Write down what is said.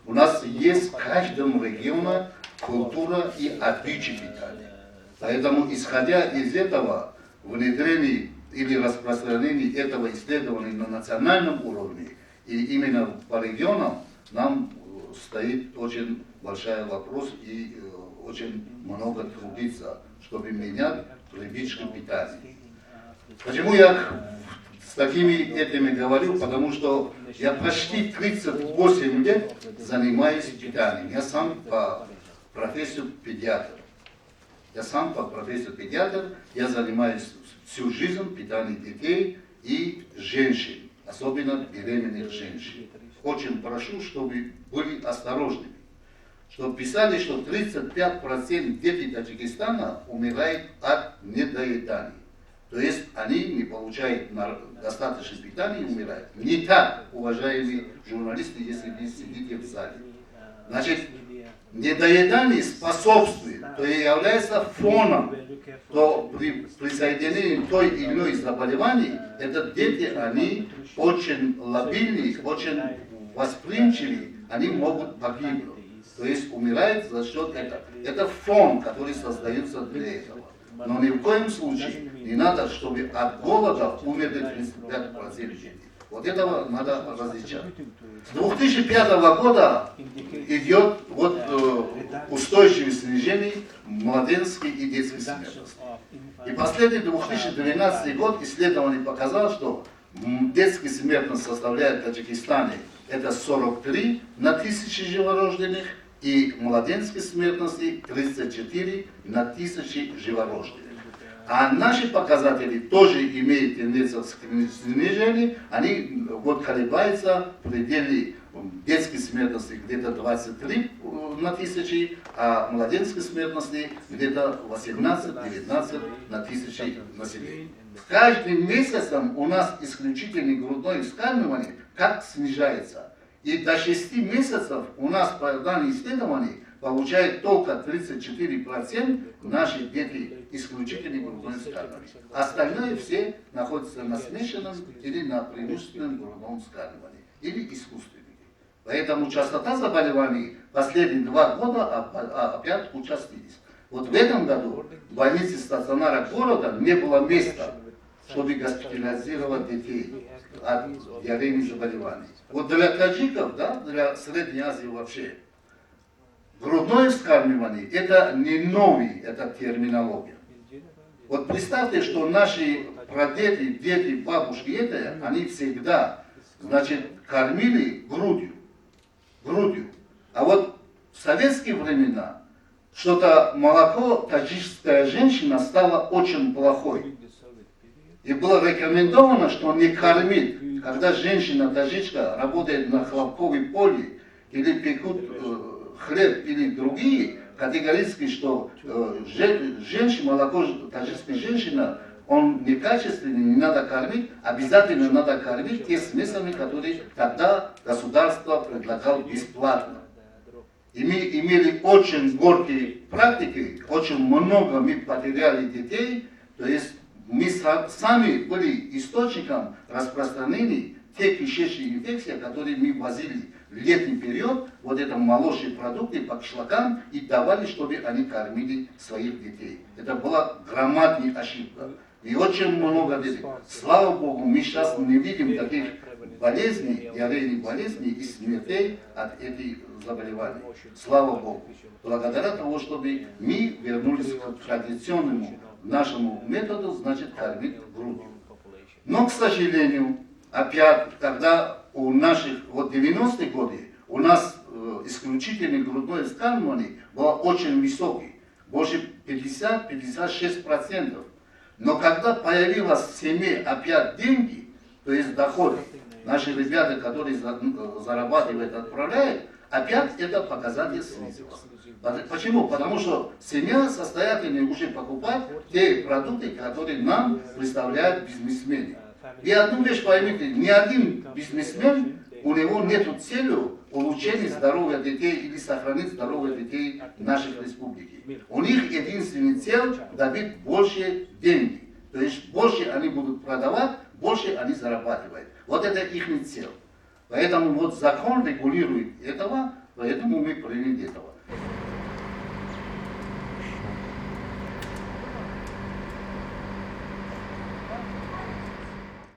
У нас есть в каждом регионе культура и обычаи питания. Поэтому, исходя из этого, внедрение или распространение этого исследования на национальном уровне и именно по регионам, нам стоит очень большой вопрос и очень много трудиться, чтобы менять привычки питания. Почему я с такими этими говорю? Потому что я почти 38 лет занимаюсь питанием. Я сам по профессии педиатр. Я занимаюсь всю жизнь питанием детей и женщин, особенно беременных женщин. Очень прошу, чтобы были осторожными. Что писали, что 35% детей Таджикистана умирают от недоедания. То есть они не получают достаточно питания и умирают. Не так, уважаемые журналисты, если вы сидите в зале. Значит, недоедание способствует, то и является фоном, то при присоединении той или иной заболеваний, это дети, они очень лобильные, очень восприимчивые, они могут погибнуть. То есть умирают за счет этого. Это фон, который создается для этого. Но ни в коем случае не надо, чтобы от голода умерли 35% детей. Вот этого надо различать. С 2005 года идет устойчивое снижение младенческой и детской смертности. И последний 2012 год исследование показало, что детская смертность составляет в Таджикистане это 43 на 1000 живорожденных, и младенческой смертности 34 на 1000 живорожденных. А наши показатели тоже имеют тенденцию к снижению, они колебаются в пределе детской смертности где-то 23 на 1000, а младенческой смертности где-то 18-19 на 1000 населения. Каждым месяцем у нас исключительно грудное вскармливание как снижается. И до 6 месяцев у нас по данным исследований получают только 34% наших детей исключительно грудное вскармливание. Остальные все находятся на смешанном или на преимущественном грудном вскармливании, или искусственном. Поэтому частота заболеваний последние 2 года опять участились. Вот в этом году в больнице стационара города не было места, чтобы госпитализировать детей от диарейных заболеваний. Вот для таджиков, да, для Средней Азии вообще, грудное вскармливание это не новый, это терминология. Вот представьте, что наши прадеды, дети, бабушки, они всегда, значит, кормили грудью. А вот в советские времена что-то молоко таджикская женщина стала очень плохой. И было рекомендовано, что не кормить, когда женщина таджичка работает на хлопковой поле или пекут хлеб или другие, категорически, что молоко таджикской женщины, он некачественный, не надо кормить, обязательно надо кормить те смесами, которые тогда государство предлагало бесплатно. И мы имели очень горькие практики, очень много мы потеряли детей, то есть мы сами были источником распространения тех кишечных инфекций, которые мы возили в летний период, вот это молочные продукты по кишлакам и давали, чтобы они кормили своих детей. Это была громадная ошибка. И очень много детей. Слава Богу, мы сейчас не видим таких болезней, диарейных болезней и смертей от этих заболеваний. Слава Богу. Благодаря тому, чтобы мы вернулись к традиционному нашему методу, значит, кормить грудью. Но, к сожалению, опять, когда у наших 90-е годы у нас исключительно грудное вскармливание было очень высокий, больше 50-56%. Но когда появилось в семье опять деньги, то есть доход, наши ребята, которые зарабатывают, отправляют, опять это показатель снизился. Почему? Потому что семья состоятельная уже покупает те продукты, которые нам представляют бизнесмены. И одну вещь поймите, ни один бизнесмен, у него нет цели улучшения здоровья детей или сохранить здоровье детей нашей республики. У них единственная цель добить больше денег. То есть больше они будут продавать, больше они зарабатывают. Вот это их цель. Поэтому вот закон регулирует этого, Поэтому мы приняли этого.